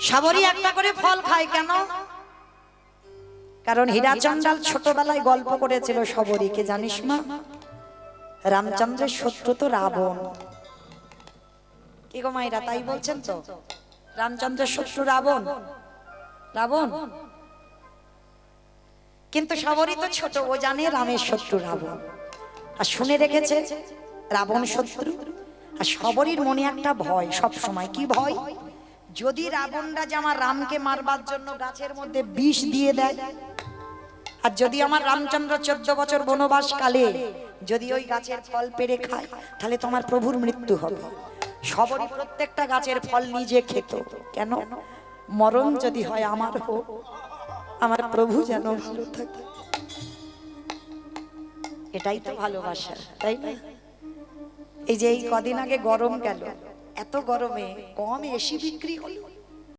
সবরই একটা করে ফল খায় কেন? কারণ হীরাচন্দ্রাল ছোটবেলায় গল্প করেছিল সবরীকে, জানিস মা? রামচন্দ্রের শত্রু তো রাবণ। কি গো মাইরা, তাই বলছেন তো? রামচন্দ্রের শত্রু রাবণ। রাবণ কিন্তু সবরই তো ছোট, ও জানে রামের শত্রু রাবণ, আর শুনে রেখেছে রাবণ শত্রু। আর সবরীর মনে একটা ভয় সব সময়। কি ভয়? যদি রাবণরা যে আমার রামকে মারবার জন্য গাছের মধ্যে বিষ দিয়ে দেয়, আর যদি আমার রামচন্দ্র 14 বছর বনবাস কালে যদি ওই গাছের ফল পেড়ে খায়, তাহলে তোমার প্রভুর মৃত্যু হবে। সবরই প্রত্যেকটা গাছের ফল নিজে খেত। কেন? মরণ যদি হয় আমার হোক, আমার প্রভু যেন ভালো থাকে। এটাই তো ভালোবাসা, তাই না? এই যে এই কদিন আগে গরম গেল, এত গরমে কম এসি বিক্রি হলো।